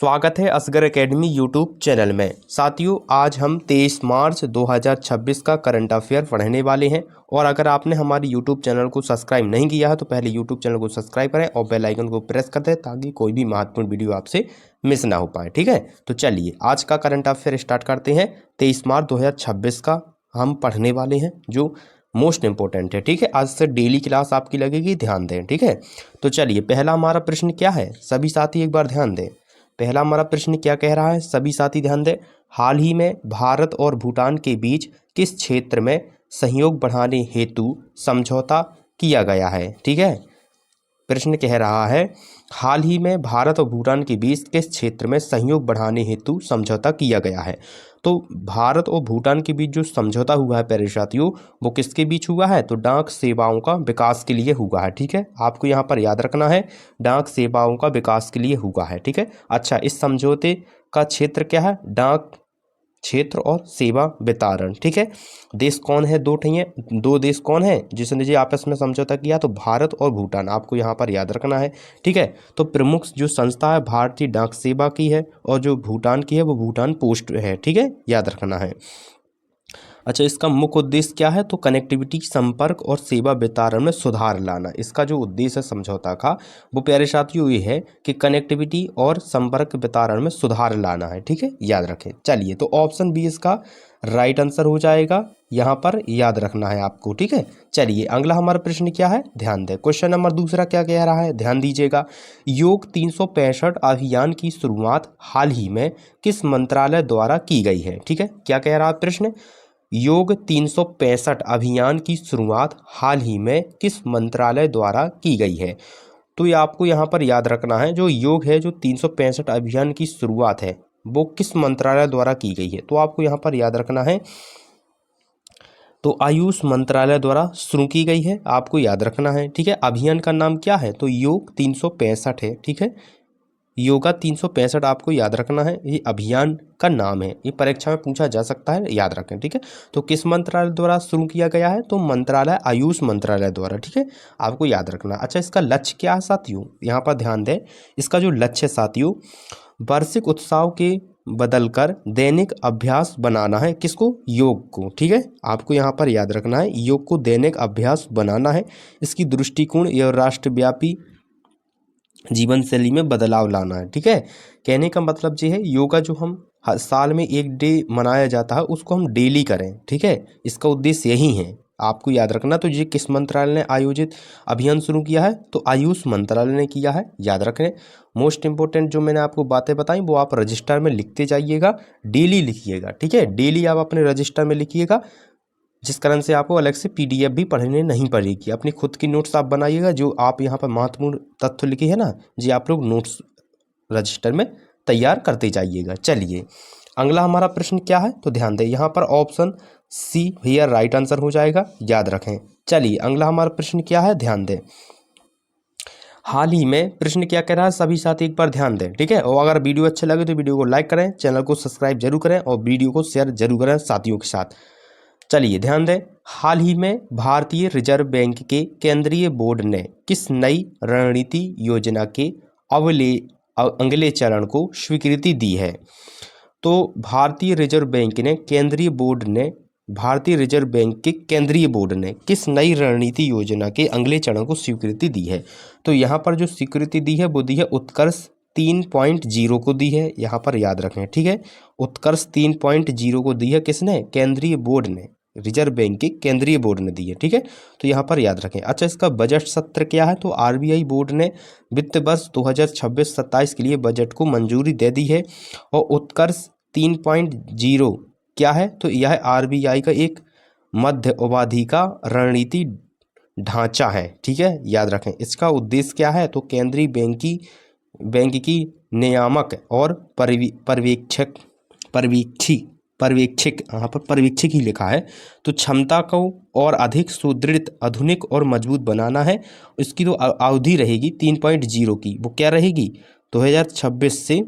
स्वागत है Asghar academy YouTube channel में। साथियों, आज हम 23 मार्च 2026 का करंट अफेयर पढ़ने वाले हैं। और अगर आपने हमारे यूट्यूब चैनल को सब्सक्राइब नहीं किया है तो पहले यूट्यूब चैनल को सब्सक्राइब करें और बेल आइकन को प्रेस कर दें ताकि कोई भी महत्वपूर्ण वीडियो आपसे मिस ना हो पाए। ठीक है, तो चलिए आज का करंट अफेयर स्टार्ट करते हैं। 23 मार्च 2026 का हम पढ़ने वाले हैं जो मोस्ट इंपॉर्टेंट है। ठीक है, आज से डेली क्लास आपकी लगेगी, ध्यान दें। ठीक है, तो चलिए पहला हमारा प्रश्न क्या है, सभी साथी एक बार ध्यान दें। पहला हमारा प्रश्न क्या कह रहा है, सभी साथी ध्यान दें। हाल ही में भारत और भूटान के बीच किस क्षेत्र में सहयोग बढ़ाने हेतु समझौता किया गया है। ठीक है, प्रश्न कह रहा है हाल ही में भारत और भूटान के बीच किस क्षेत्र में सहयोग बढ़ाने हेतु समझौता किया गया है। तो भारत और भूटान के बीच जो समझौता हुआ है प्यारे साथियों, वो किसके बीच हुआ है, तो डाक सेवाओं का विकास के लिए हुआ है। ठीक है, आपको यहाँ पर याद रखना है, डाक सेवाओं का विकास के लिए हुआ है। ठीक है, अच्छा, इस समझौते का क्षेत्र क्या है, डाक क्षेत्र और सेवा वितरण। ठीक है, देश कौन है, दो देश कौन है जिसने जी आपस में समझौता किया, तो भारत और भूटान, आपको यहाँ पर याद रखना है। ठीक है, तो प्रमुख जो संस्था है भारतीय डाक सेवा की है और जो भूटान की है वो भूटान पोस्ट है। ठीक है, याद रखना है। अच्छा, इसका मुख्य उद्देश्य क्या है, तो कनेक्टिविटी, संपर्क और सेवा वितरण में सुधार लाना। इसका जो उद्देश्य है समझौता का वो प्यारे साथियों ये है कि कनेक्टिविटी और संपर्क वितरण में सुधार लाना है। ठीक है, याद रखें। चलिए, तो ऑप्शन बी इसका राइट आंसर हो जाएगा, यहाँ पर याद रखना है आपको। ठीक है, चलिए अगला हमारा प्रश्न क्या है, ध्यान दें। क्वेश्चन नंबर दूसरा क्या कह रहा है, ध्यान दीजिएगा। योग 365 अभियान की शुरुआत हाल ही में किस मंत्रालय द्वारा की गई है। ठीक है, क्या कह रहा है प्रश्न, योग 365 अभियान की शुरुआत हाल ही में किस मंत्रालय द्वारा की गई है। तो ये आपको यहाँ पर याद रखना है, जो योग है, जो 365 अभियान की शुरुआत है वो किस मंत्रालय द्वारा की गई है। तो आपको यहाँ पर याद रखना है, तो आयुष मंत्रालय द्वारा शुरू की गई है, आपको याद रखना है। ठीक है, अभियान का नाम क्या है, तो योग 365 है। ठीक है, योगा 365 आपको याद रखना है, ये अभियान का नाम है, ये परीक्षा में पूछा जा सकता है, याद रखें। ठीक है, तो किस मंत्रालय द्वारा शुरू किया गया है, तो मंत्रालय आयुष मंत्रालय द्वारा। ठीक है, आपको याद रखना। अच्छा, इसका लक्ष्य क्या है साथियों, यहाँ पर ध्यान दें। इसका जो लक्ष्य है साथियों, वार्षिक उत्सव के बदलकर दैनिक अभ्यास बनाना है, किसको, योग को। ठीक है, आपको यहाँ पर याद रखना है, योग को दैनिक अभ्यास बनाना है। इसकी दृष्टिकोण यह राष्ट्रव्यापी जीवन शैली में बदलाव लाना है। ठीक है, कहने का मतलब ये है, योगा जो हम हर साल में एक डे मनाया जाता है उसको हम डेली करें। ठीक है, इसका उद्देश्य यही है, आपको याद रखना। तो ये किस मंत्रालय ने आयोजित अभियान शुरू किया है, तो आयुष मंत्रालय ने किया है, याद रखें। मोस्ट इंपॉर्टेंट जो मैंने आपको बातें बताई वो आप रजिस्टर में लिखते जाइएगा, डेली लिखिएगा। ठीक है, डेली आप अपने रजिस्टर में लिखिएगा, जिस कारण से आपको अलग से पीडीएफ भी पढ़ने नहीं पड़ेगी। अपनी खुद की नोट्स आप बनाइएगा, जो आप यहाँ पर महत्वपूर्ण तथ्य लिखे हैं ना जी, आप लोग नोट्स रजिस्टर में तैयार करते जाइएगा। चलिए अगला हमारा प्रश्न क्या है, तो ध्यान दें, यहाँ पर ऑप्शन सी भैया राइट आंसर हो जाएगा, याद रखें। चलिए अगला हमारा प्रश्न क्या है, ध्यान दें। हाल ही में प्रश्न क्या कह रहा है, सभी साथी एक बार ध्यान दें। ठीक है, और अगर वीडियो अच्छे लगे तो वीडियो को लाइक करें, चैनल को सब्सक्राइब जरूर करें और वीडियो को शेयर जरूर करें साथियों के साथ। चलिए ध्यान दें, हाल ही में भारतीय रिजर्व बैंक के केंद्रीय बोर्ड ने किस नई रणनीति योजना के अगले चरण को स्वीकृति दी है। तो भारतीय रिजर्व बैंक के केंद्रीय बोर्ड ने किस नई रणनीति योजना के अगले चरण को स्वीकृति दी है। तो यहाँ पर जो स्वीकृति दी है वो दी है उत्कर्ष 3.0 को दी है, यहाँ पर याद रखें। ठीक है, उत्कर्ष 3.0 को दी है किसने, केंद्रीय बोर्ड ने, रिजर्व बैंक के केंद्रीय बोर्ड ने दी है। ठीक है, तो यहाँ पर याद रखें। अच्छा, इसका बजट सत्र क्या है, तो आरबीआई बोर्ड ने वित्त वर्ष 2026-27 के लिए बजट को मंजूरी दे दी है। और उत्कर्ष 3.0 क्या है, तो यह आरबीआई का एक मध्य अवधि का रणनीति ढांचा है। ठीक है, याद रखें। इसका उद्देश्य क्या है, तो केंद्रीय बैंक की नियामक और पर्यवेक्षक यहाँ पर पर्यवेक्षक ही लिखा है, तो क्षमता को और अधिक सुदृढ़, आधुनिक और मजबूत बनाना है। इसकी जो अवधि रहेगी 3.0 की, वो क्या रहेगी, 2026 से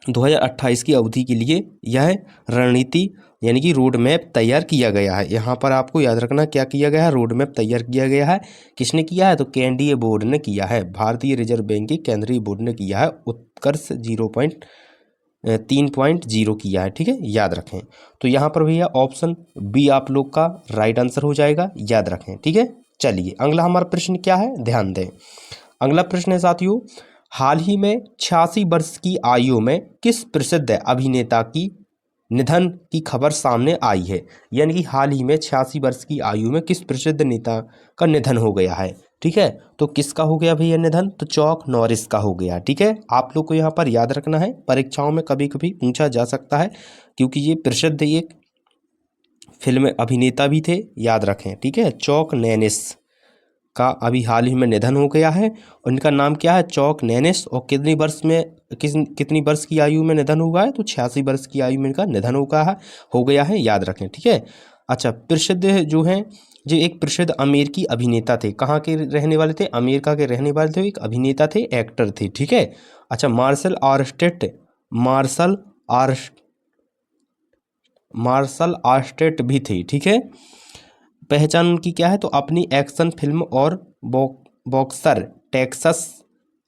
2028 की अवधि के लिए यह रणनीति यानी कि रोड मैप तैयार किया गया है। यहाँ पर आपको याद रखना क्या किया गया है, रोड मैप तैयार किया गया है। किसने किया है, तो केंद्रीय बोर्ड ने किया है, भारतीय रिजर्व बैंक के केंद्रीय बोर्ड ने किया है। उत्कर्ष 3.0 किया है, ठीक है, याद रखें। तो यहाँ पर भैया ऑप्शन बी आप लोग का राइट आंसर हो जाएगा, याद रखें, ठीक है। चलिए अगला हमारा प्रश्न क्या है, ध्यान दें। अगला प्रश्न है साथियों, हाल ही में 86 वर्ष की आयु में किस प्रसिद्ध अभिनेता की निधन की खबर सामने आई है। यानी कि हाल ही में 86 वर्ष की आयु में किस प्रसिद्ध नेता का निधन हो गया है, ठीक है। तो किसका हो गया भैया निधन, तो चक नॉरिस का हो गया, ठीक है। आप लोग को यहाँ पर याद रखना है, परीक्षाओं में कभी कभी पूछा जा सकता है, क्योंकि ये प्रसिद्ध एक फिल्म अभिनेता भी थे, याद रखें, ठीक है। चक नॉरिस का अभी हाल ही में निधन हो गया है। उनका नाम क्या है, चक नॉरिस, और कितनी वर्ष की आयु में निधन हुआ है, तो 86 वर्ष की आयु में इनका निधन हो गया है, याद रखें, ठीक है। अच्छा, प्रसिद्ध जो हैं, जो एक प्रसिद्ध अमेरिकी अभिनेता थे, कहाँ के रहने वाले थे, अमेरिका के रहने वाले थे, एक अभिनेता थे, एक्टर थे, ठीक है। अच्छा, मार्शल आर्स्टेट भी थे, ठीक है। पहचान उनकी क्या है, तो अपनी एक्शन फिल्म और बॉक्सर टेक्सास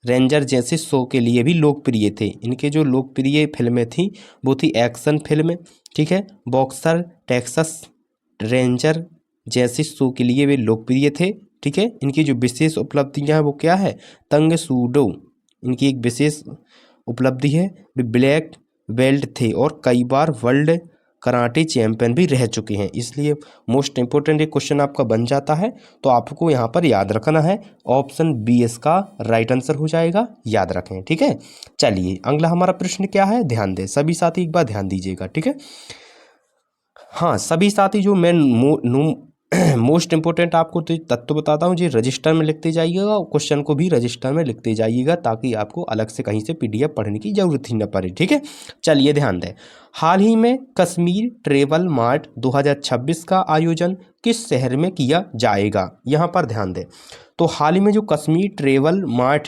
रेंजर जैसे शो के लिए भी लोकप्रिय थे। इनके जो लोकप्रिय फिल्में थी वो थी एक्शन फिल्म, ठीक है, बॉक्सर टेक्सास रेंजर जैसे शो के लिए वे लोकप्रिय थे, ठीक है। इनकी जो विशेष उपलब्धियां हैं वो क्या है, तंग सूडो इनकी एक विशेष उपलब्धि है, वे ब्लैक बेल्ट थे और कई बार वर्ल्ड कराटे चैंपियन भी रह चुके हैं। इसलिए मोस्ट इंपोर्टेंट एक क्वेश्चन आपका बन जाता है, तो आपको यहाँ पर याद रखना है, ऑप्शन बी इसका राइट आंसर हो जाएगा, याद रखें, ठीक है। चलिए अगला हमारा प्रश्न क्या है, ध्यान दें सभी साथी, एक बार ध्यान दीजिएगा, ठीक है। हाँ सभी साथी, जो मैं मोस्ट इंपोर्टेंट आपको तो तत्व बताता हूँ, जी रजिस्टर में लिखते जाइएगा और क्वेश्चन को भी रजिस्टर में लिखते जाइएगा, ताकि आपको अलग से कहीं से पीडीएफ पढ़ने की जरूरत ही न पड़े, ठीक है। चलिए ध्यान दें, हाल ही में कश्मीर ट्रेवल मार्ट 2026 का आयोजन किस शहर में किया जाएगा। यहाँ पर ध्यान दें, तो हाल ही में जो कश्मीर ट्रेवल मार्ट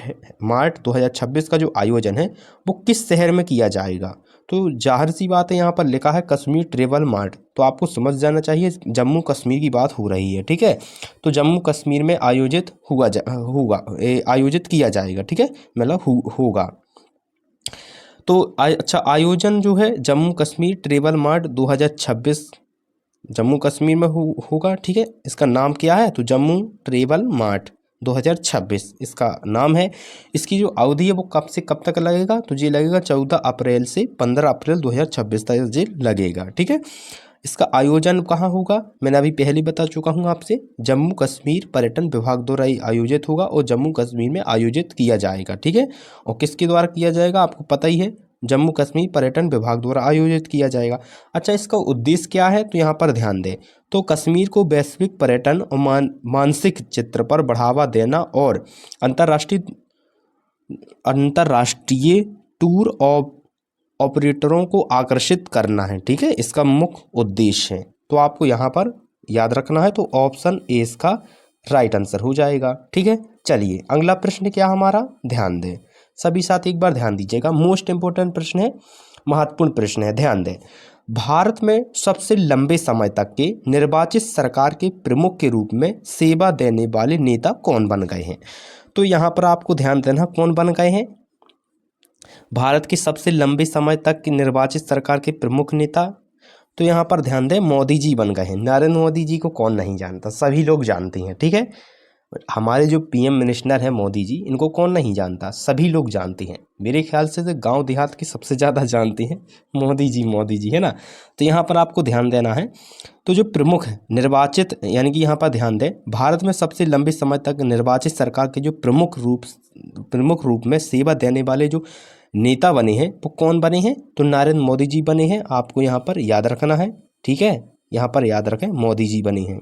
2026 का जो आयोजन है वो किस शहर में किया जाएगा। तो जाहिर सी बात है, यहाँ पर लिखा है कश्मीर ट्रेवल मार्ट, तो आपको समझ जाना चाहिए जम्मू कश्मीर की बात हो रही है, ठीक है। तो जम्मू कश्मीर में आयोजित किया जाएगा, ठीक है, मतलब होगा। तो अच्छा, आयोजन जो है जम्मू कश्मीर ट्रेवल मार्ट 2026 जम्मू कश्मीर में होगा, ठीक है। इसका नाम क्या है, तो जम्मू ट्रेवल मार्ट 2026 इसका नाम है। इसकी जो अवधि है वो कब से कब तक लगेगा, तो ये लगेगा 14 अप्रैल से 15 अप्रैल 2026 तक ये लगेगा, ठीक है। इसका आयोजन कहाँ होगा, मैंने अभी पहले बता चुका हूँ आपसे, जम्मू कश्मीर पर्यटन विभाग द्वारा आयोजित होगा और जम्मू कश्मीर में आयोजित किया जाएगा, ठीक है। और किसके द्वारा किया जाएगा, आपको पता ही है, जम्मू कश्मीर पर्यटन विभाग द्वारा आयोजित किया जाएगा। अच्छा, इसका उद्देश्य क्या है, तो यहाँ पर ध्यान दें, तो कश्मीर को वैश्विक पर्यटन और मानसिक चित्र पर बढ़ावा देना और अंतर्राष्ट्रीय टूर ऑपरेटरों को आकर्षित करना है, ठीक है, इसका मुख्य उद्देश्य है। तो आपको यहाँ पर याद रखना है, तो ऑप्शन ए इसका राइट आंसर हो जाएगा, ठीक है। चलिए अगला प्रश्न क्या हमारा, ध्यान दें सभी साथ, एक बार ध्यान दीजिएगा, मोस्ट इंपोर्टेंट प्रश्न है, महत्वपूर्ण प्रश्न है, ध्यान दें। भारत में सबसे लंबे समय तक के निर्वाचित सरकार के प्रमुख के रूप में सेवा देने वाले नेता कौन बन गए हैं। तो यहाँ पर आपको ध्यान देना, कौन बन गए हैं, भारत के सबसे लंबे समय तक की निर्वाचित सरकार के प्रमुख नेता, तो यहाँ पर ध्यान दें, मोदी जी बन गए हैं। नरेंद्र मोदी जी को कौन नहीं जानता, सभी लोग जानते हैं, ठीक है। हमारे जो पीएम मिनिस्टर हैं मोदी जी, इनको कौन नहीं जानता, सभी लोग जानते हैं। मेरे ख्याल से तो गांव देहात के सबसे ज़्यादा जानते हैं मोदी जी, है ना। तो यहाँ पर आपको ध्यान देना है, तो जो प्रमुख निर्वाचित, यानी कि यहाँ पर ध्यान दें, भारत में सबसे लंबे समय तक निर्वाचित सरकार के जो प्रमुख रूप में सेवा देने वाले जो नेता बने हैं वो कौन बने हैं, तो नरेंद्र मोदी जी बने हैं। आपको यहाँ पर याद रखना है, ठीक है, यहाँ पर याद रखें, मोदी जी बने हैं,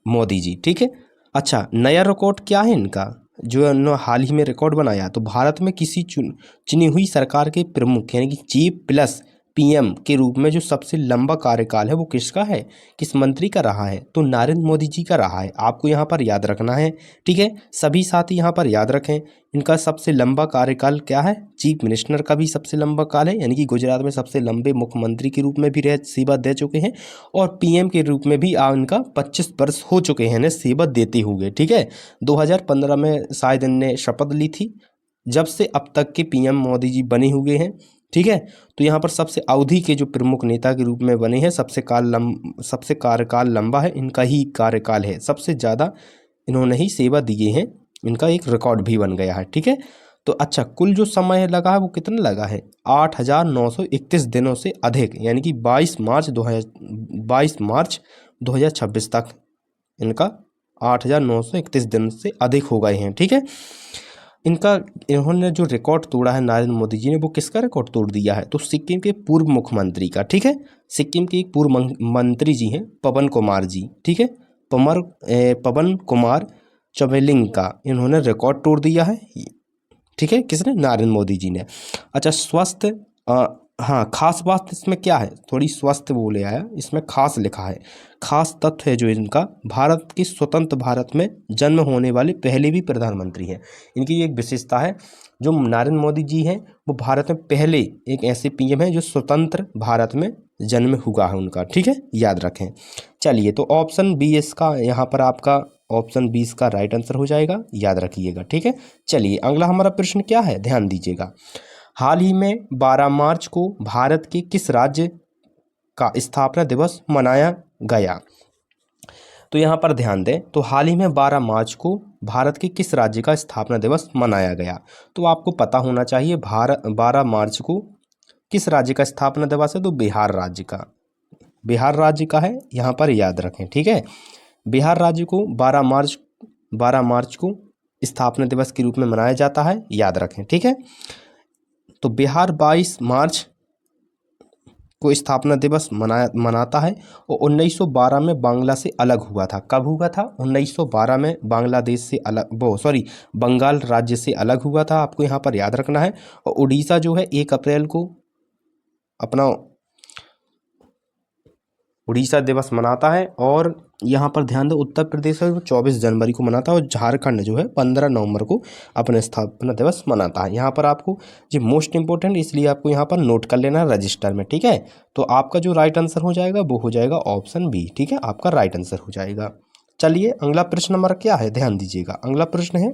मोदी जी, ठीक है। अच्छा, नया रिकॉर्ड क्या है इनका, जो इन्होंने हाल ही में रिकॉर्ड बनाया, तो भारत में किसी चुनी हुई सरकार के प्रमुख यानी कि चीफ प्लस पीएम के रूप में जो सबसे लंबा कार्यकाल है वो किसका है, किस मंत्री का रहा है, तो नरेंद्र मोदी जी का रहा है। आपको यहाँ पर याद रखना है, ठीक है। सभी साथी यहाँ पर याद रखें, इनका सबसे लंबा कार्यकाल क्या है, चीफ मिनिस्टर का भी सबसे लंबा काल है, यानी कि गुजरात में सबसे लंबे मुख्यमंत्री के रूप में भी रह सेवा दे चुके हैं, और पीएम के रूप में भी इनका 25 वर्ष हो चुके हैं सेवा देते हुए, ठीक है। 2015 में शायद इनने शपथ ली थी, जब से अब तक के पीएम मोदी जी बने हुए हैं, ठीक है। तो यहाँ पर सबसे अवधि के जो प्रमुख नेता के रूप में बने हैं, सबसे कार्यकाल लंबा है, इनका ही कार्यकाल है, सबसे ज़्यादा इन्होंने ही सेवा दिए हैं, इनका एक रिकॉर्ड भी बन गया है, ठीक है। तो अच्छा, कुल जो समय लगा है वो कितना लगा है, 8,931 दिनों से अधिक, यानी कि 22 मार्च 2026 तक इनका 8,931 दिन से अधिक हो गए हैं, ठीक है। इन्होंने जो रिकॉर्ड तोड़ा है नरेंद्र मोदी जी ने, वो किसका रिकॉर्ड तोड़ दिया है, तो सिक्किम के पूर्व मुख्यमंत्री का, ठीक है। सिक्किम के एक पूर्व मंत्री जी हैं पवन कुमार जी, ठीक है, पवन कुमार चौबेलिंग का इन्होंने रिकॉर्ड तोड़ दिया है, ठीक है, किसने, नरेंद्र मोदी जी ने। अच्छा, स्वस्थ हाँ, खास बात इसमें क्या है, थोड़ी स्वस्थ बोले आया, इसमें खास लिखा है, खास तथ्य है जो इनका, भारत की स्वतंत्र भारत में जन्म होने वाले पहले भी प्रधानमंत्री हैं। इनकी एक विशेषता है, जो नरेंद्र मोदी जी हैं वो भारत में पहले एक ऐसे पीएम हैं जो स्वतंत्र भारत में जन्म हुआ है उनका, ठीक है, याद रखें। चलिए, तो ऑप्शन बी इसका यहाँ पर आपका ऑप्शन 20 का राइट आंसर हो जाएगा, याद रखिएगा, ठीक है। चलिए, अगला हमारा प्रश्न क्या है, ध्यान दीजिएगा। हाल ही में 12 मार्च को भारत के किस राज्य का स्थापना दिवस मनाया गया, तो यहाँ पर ध्यान दें, तो हाल ही में 12 मार्च को भारत के किस राज्य का स्थापना दिवस मनाया गया, तो आपको पता होना चाहिए 12 मार्च को किस राज्य का स्थापना दिवस है, तो बिहार राज्य का, बिहार राज्य का है, यहाँ पर याद रखें, ठीक है। बिहार राज्य को 12 मार्च को स्थापना दिवस के रूप में मनाया जाता है, याद रखें, ठीक है। तो बिहार 22 मार्च को स्थापना दिवस मनाता है, और 1912 में बांग्ला से अलग हुआ था। कब हुआ था, 1912 में बांग्लादेश से अलग, बंगाल राज्य से अलग हुआ था, आपको यहाँ पर याद रखना है। और उड़ीसा जो है 1 अप्रैल को अपना उड़ीसा दिवस मनाता है, और यहाँ पर ध्यान दो, उत्तर प्रदेश है वो 24 जनवरी को मनाता है, और झारखंड जो है 15 नवंबर को अपना स्थापना दिवस मनाता है। यहाँ पर आपको जो मोस्ट इंपॉर्टेंट, इसलिए आपको यहाँ पर नोट कर लेना है रजिस्टर में, ठीक है। तो आपका जो राइट आंसर हो जाएगा वो हो जाएगा ऑप्शन बी, ठीक है, आपका राइट आंसर हो जाएगा। चलिए, अगला प्रश्न हमारा क्या है, ध्यान दीजिएगा। अगला प्रश्न है,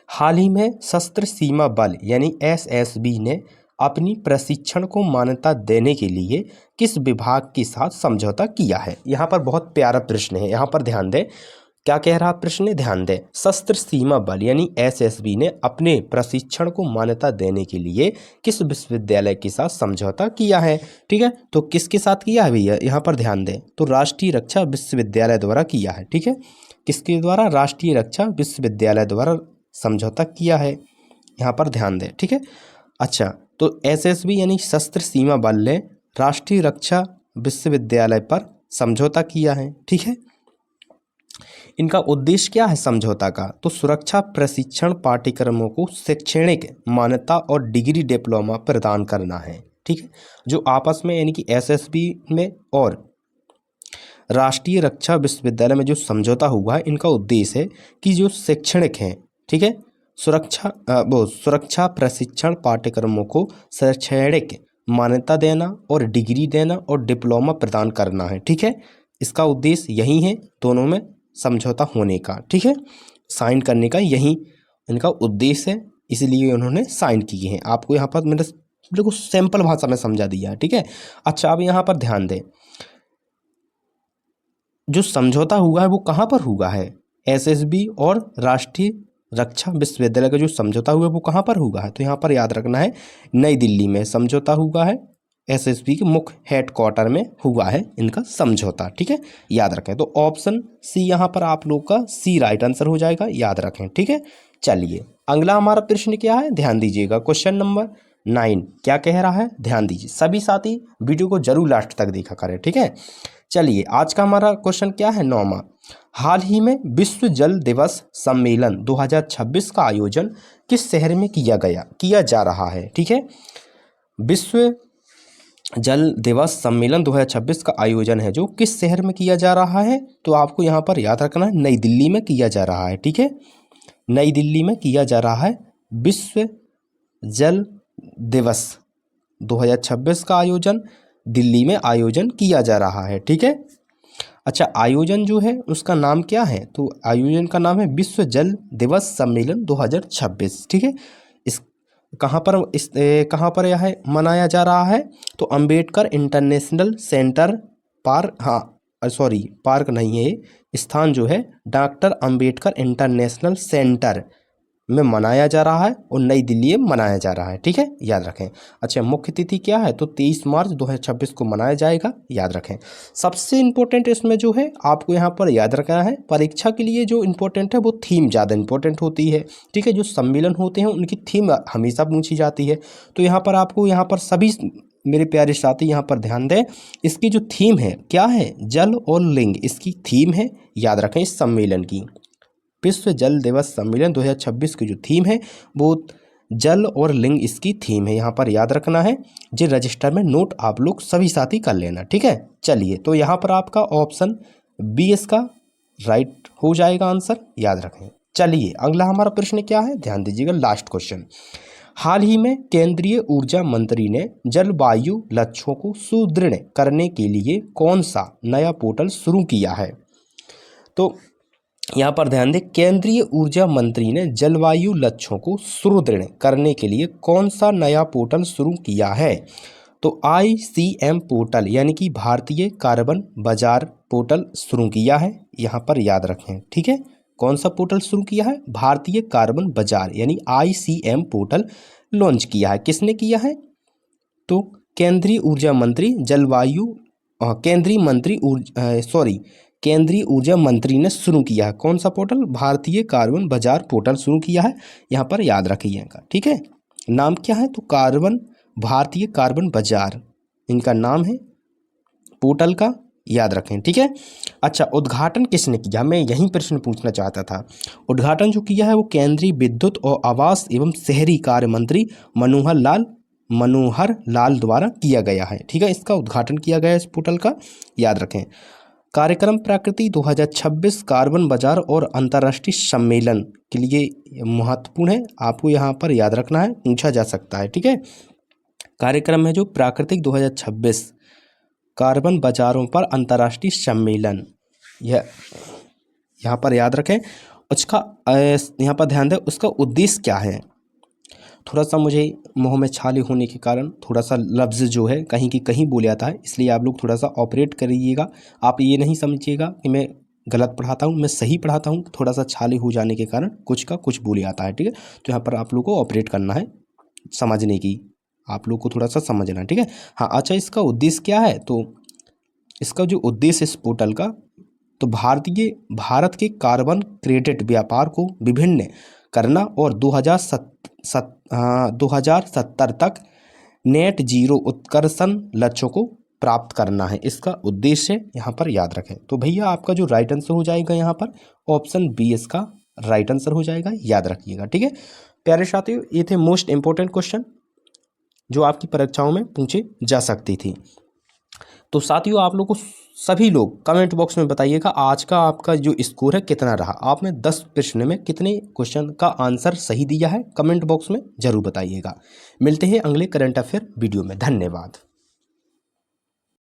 हाल ही में सशस्त्र सीमा बल यानी SSB ने अपनी प्रशिक्षण को मान्यता देने के लिए किस विभाग के साथ समझौता किया है। यहाँ पर बहुत प्यारा प्रश्न है, यहाँ पर ध्यान दें, क्या कह रहा प्रश्न, ध्यान दें। सशस्त्र सीमा बल यानी SSB ने अपने प्रशिक्षण को मान्यता देने के लिए किस विश्वविद्यालय के साथ समझौता किया है, ठीक है। तो किसके साथ किया है भैया, यहाँ पर ध्यान दें, तो राष्ट्रीय रक्षा विश्वविद्यालय द्वारा किया है, ठीक है। किसके द्वारा, राष्ट्रीय रक्षा विश्वविद्यालय द्वारा समझौता किया है, यहाँ पर ध्यान दें, ठीक है। अच्छा, तो SSB यानी सशस्त्र सीमा बल ने राष्ट्रीय रक्षा विश्वविद्यालय पर समझौता किया है, ठीक है। इनका उद्देश्य क्या है समझौता का, तो सुरक्षा प्रशिक्षण पाठ्यक्रमों को शैक्षणिक मान्यता और डिग्री डिप्लोमा प्रदान करना है, ठीक है। जो आपस में यानी कि SSB में और राष्ट्रीय रक्षा विश्वविद्यालय में जो समझौता हुआ है, इनका उद्देश्य है कि जो शैक्षणिक हैं, ठीक है, सुरक्षा प्रशिक्षण पाठ्यक्रमों को शैक्षणिक मान्यता देना और डिग्री देना और डिप्लोमा प्रदान करना है, ठीक है। इसका उद्देश्य यही है, दोनों में समझौता होने का, ठीक है, साइन करने का यही इनका उद्देश्य है, इसलिए उन्होंने साइन किए हैं। आपको यहाँ पर मैंने बिल्कुल सिंपल भाषा में समझा दिया है, ठीक है। अच्छा, अब यहाँ पर ध्यान दें, जो समझौता हुआ है वो कहाँ पर हुआ है, SSB और राष्ट्रीय रक्षा विश्वविद्यालय का जो समझौता हुआ है वो कहाँ पर हुआ है, तो यहाँ पर याद रखना है, नई दिल्ली में समझौता हुआ है, SSB के मुख्य हेडक्वार्टर में हुआ है इनका समझौता, ठीक है, याद रखें। तो ऑप्शन सी यहाँ पर आप लोग का सी राइट आंसर हो जाएगा, याद रखें, ठीक है। चलिए, अगला हमारा प्रश्न क्या है, ध्यान दीजिएगा। क्वेश्चन नंबर 9 क्या कह रहा है, ध्यान दीजिए, सभी साथी वीडियो को जरूर लास्ट तक देखा करें, ठीक है। चलिए, आज का हमारा क्वेश्चन क्या है, 9वां, हाल ही में विश्व जल दिवस सम्मेलन 2026 का आयोजन किस शहर में किया जा रहा है, ठीक है। विश्व जल दिवस सम्मेलन 2026 का आयोजन है जो किस शहर में किया जा रहा है? तो आपको यहाँ पर याद रखना है नई दिल्ली में किया जा रहा है। ठीक है, नई दिल्ली में किया जा रहा है विश्व जल दिवस 2026 का आयोजन दिल्ली में आयोजन किया जा रहा है। ठीक है, अच्छा आयोजन जो है उसका नाम क्या है? तो आयोजन का नाम है विश्व जल दिवस सम्मेलन 2026। ठीक है, इस कहाँ पर यह मनाया जा रहा है? तो अंबेडकर इंटरनेशनल सेंटर पार्क, हाँ सॉरी पार्क नहीं है, स्थान जो है डॉक्टर अंबेडकर इंटरनेशनल सेंटर में मनाया जा रहा है और नई दिल्ली में मनाया जा रहा है। ठीक है, याद रखें। अच्छा मुख्य तिथि क्या है? तो 23 मार्च 2026 को मनाया जाएगा, याद रखें। सबसे इम्पोर्टेंट इसमें जो है आपको यहाँ पर याद रखना है, परीक्षा के लिए जो इम्पोर्टेंट है वो थीम ज़्यादा इम्पोर्टेंट होती है। ठीक है, जो सम्मेलन होते हैं उनकी थीम हमेशा पूछी जाती है। तो यहाँ पर आपको यहाँ पर सभी मेरे प्यारे साथी यहाँ पर ध्यान दें, इसकी जो थीम है क्या है? जल और लिंग इसकी थीम है, याद रखें। इस सम्मेलन की विश्व जल दिवस सम्मेलन 2026 की जो थीम है वो जल और लिंग इसकी थीम है, यहाँ पर याद रखना है। जी रजिस्टर में नोट आप लोग सभी साथी कर लेना। ठीक है, चलिए तो यहाँ पर आपका ऑप्शन बी इसका राइट हो जाएगा आंसर, याद रखें। चलिए अगला हमारा प्रश्न क्या है, ध्यान दीजिएगा, लास्ट क्वेश्चन। हाल ही में केंद्रीय ऊर्जा मंत्री ने जलवायु लक्ष्यों को सुदृढ़ करने के लिए कौन सा नया पोर्टल शुरू किया है? तो यहाँ पर ध्यान दें, केंद्रीय ऊर्जा मंत्री ने जलवायु लक्ष्यों को सुदृढ़ करने के लिए कौन सा नया पोर्टल शुरू किया है? तो ICM पोर्टल यानी कि भारतीय कार्बन बाजार पोर्टल शुरू किया है, यहाँ पर याद रखें। ठीक है, कौन सा पोर्टल शुरू किया है? भारतीय कार्बन बाजार यानी ICM पोर्टल लॉन्च किया है। किसने किया है? तो केंद्रीय ऊर्जा मंत्री केंद्रीय ऊर्जा मंत्री ने शुरू किया है। कौन सा पोर्टल? भारतीय कार्बन बाजार पोर्टल शुरू किया है, यहाँ पर याद रखिएगा। ठीक है, नाम क्या है? तो भारतीय कार्बन बाजार इनका नाम है पोर्टल का, याद रखें। ठीक है, अच्छा उद्घाटन किसने किया? मैं यही प्रश्न पूछना चाहता था। उद्घाटन जो किया है वो केंद्रीय विद्युत और आवास एवं शहरी कार्य मंत्री मनोहर लाल द्वारा किया गया है। ठीक है, इसका उद्घाटन किया गया है इस पोर्टल का, याद रखें। कार्यक्रम प्रकृति 2026 कार्बन बाजार और अंतर्राष्ट्रीय सम्मेलन के लिए महत्वपूर्ण है, आपको यहाँ पर याद रखना है, पूछा जा सकता है। ठीक है, कार्यक्रम है जो प्राकृतिक 2026 कार्बन बाजारों पर अंतर्राष्ट्रीय सम्मेलन, यह यहाँ पर याद रखें। उसका यहाँ पर ध्यान दें, उसका उद्देश्य क्या है? थोड़ा सा मुझे मुँह में छाले होने के कारण थोड़ा सा लफ्ज़ जो है कहीं की कहीं बोल जाता है, इसलिए आप लोग थोड़ा सा ऑपरेट करिएगा। आप ये नहीं समझिएगा कि मैं गलत पढ़ाता हूँ, मैं सही पढ़ाता हूँ, थोड़ा सा छाले हो जाने के कारण कुछ का कुछ बोल जाता है। ठीक है, तो यहाँ पर आप लोग को ऑपरेट करना है, समझने की आप लोग को थोड़ा सा समझना। ठीक है, हाँ अच्छा इसका उद्देश्य क्या है? तो इसका जो उद्देश्य इस पोर्टल का, तो भारत के कार्बन क्रेडिट व्यापार को विभिन्न करना और 2070 तक नेट जीरो उत्कर्षण लक्ष्यों को प्राप्त करना है, इसका उद्देश्य यहाँ पर याद रखें। तो भैया आपका जो राइट आंसर हो जाएगा यहाँ पर ऑप्शन बी इसका राइट आंसर हो जाएगा, याद रखिएगा। ठीक है प्यारे साथियों, ये थे मोस्ट इंपॉर्टेंट क्वेश्चन जो आपकी परीक्षाओं में पूछे जा सकती थी। तो साथियों आप लोग को सभी लोग कमेंट बॉक्स में बताइएगा आज का आपका जो स्कोर है कितना रहा, आपने 10 प्रश्न में कितने क्वेश्चन का आंसर सही दिया है, कमेंट बॉक्स में जरूर बताइएगा। मिलते हैं अगले करंट अफेयर वीडियो में, धन्यवाद।